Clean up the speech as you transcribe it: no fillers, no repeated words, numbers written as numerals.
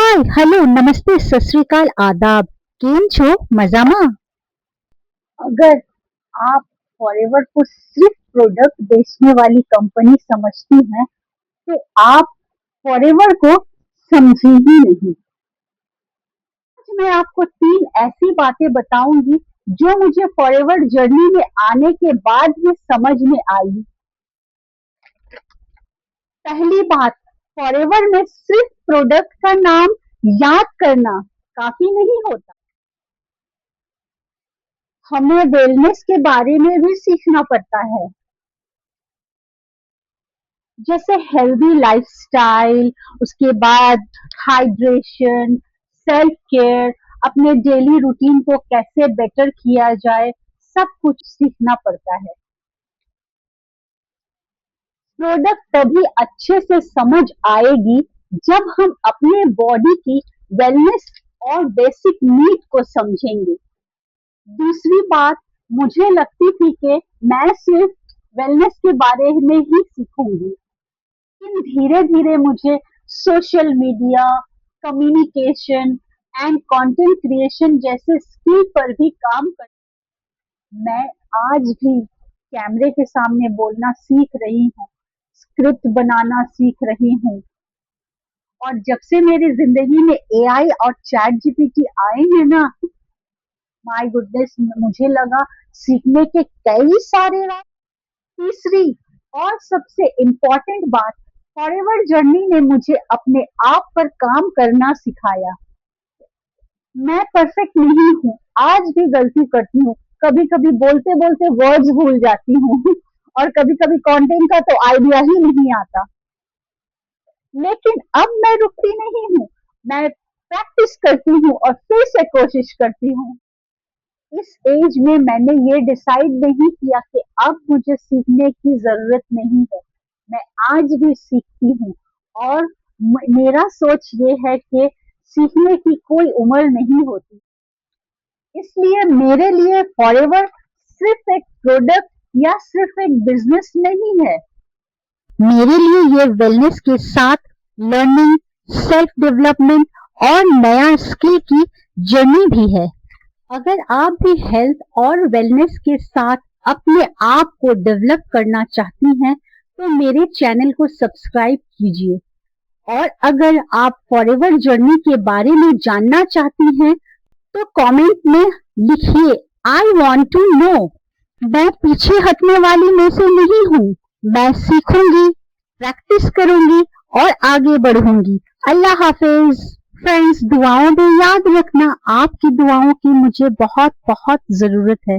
Hi hello नमस्ते सत श्री अकाल आदाब केम छो मजामा। अगर आप फॉरएवर को सिर्फ प्रोडक्ट बेचने वाली कंपनी समझती हैं तो आप फॉरएवर को समझी ही नहीं। आज मैं आपको 3 ऐसी बातें बताऊंगी जो मुझे फॉरएवर जर्नी में आने के बाद ही समझ में आई। पहली बात, फॉरएवर में सिर्फ प्रोडक्ट का नाम याद करना काफी नहीं होता। हमें वेलनेस के बारे में भी सीखना पड़ता है, जैसे हेल्दी लाइफस्टाइल, उसके बाद हाइड्रेशन, सेल्फ केयर, अपने डेली रूटीन को कैसे बेटर किया जाए, सब कुछ सीखना पड़ता है। प्रोडक्ट तभी अच्छे से समझ आएगी जब हम अपने बॉडी की वेलनेस और बेसिक नीड को समझेंगे। दूसरी बात, मुझे लगती थी कि मैं सिर्फ वेलनेस के बारे में ही सीखूंगी, लेकिन धीरे धीरे मुझे social media, communication and content creation जैसे स्किल पर भी काम कर। मैं आज भी कैमरे के सामने बोलना सीख रही हूँ, स्क्रिप्ट बनाना सीख रही हूँ, और जब से मेरी जिंदगी में एआई और चैट जीपीटी आए हैं ना, माय गुडनेस, मुझे लगा सीखने के कई सारे रास्ते। तीसरी और सबसे इम्पोर्टेंट बात, फॉरएवर जर्नी ने मुझे अपने आप पर काम करना सिखाया। मैं परफेक्ट नहीं हूँ, आज भी गलती करती हूँ, कभी कभी बोलते बोलते वर्ड्स भूल जाती हूँ और कभी कभी कंटेंट का तो आइडिया ही नहीं आता। लेकिन अब मैं रुकती नहीं हूँ, मैं प्रैक्टिस करती हूँ और फिर से कोशिश करती हूँ। इस एज में मैंने ये डिसाइड नहीं किया कि अब मुझे सीखने की जरूरत नहीं है। मैं आज भी सीखती हूँ और मेरा सोच ये है कि सीखने की कोई उम्र नहीं होती। इसलिए मेरे लिए फॉरएवर सिर्फ एक प्रोडक्ट या सिर्फ एक बिजनेस नहीं है। मेरे लिए ये वेलनेस के साथ लर्निंग, सेल्फ डेवलपमेंट और नया स्किल की जर्नी भी है। अगर आप भी हेल्थ और वेलनेस के साथ अपने आप को डेवलप करना चाहती हैं तो मेरे चैनल को सब्सक्राइब कीजिए। और अगर आप फॉरएवर जर्नी के बारे में जानना चाहती हैं तो कमेंट में लिखिए आई वांट टू नो। मैं पीछे हटने वाली में से नहीं हूँ, मैं सीखूंगी, प्रैक्टिस करूंगी और आगे बढ़ूंगी। अल्लाह हाफिज। फ्रेंड्स, दुआओं में याद रखना, आपकी दुआओं की मुझे बहुत बहुत जरूरत है।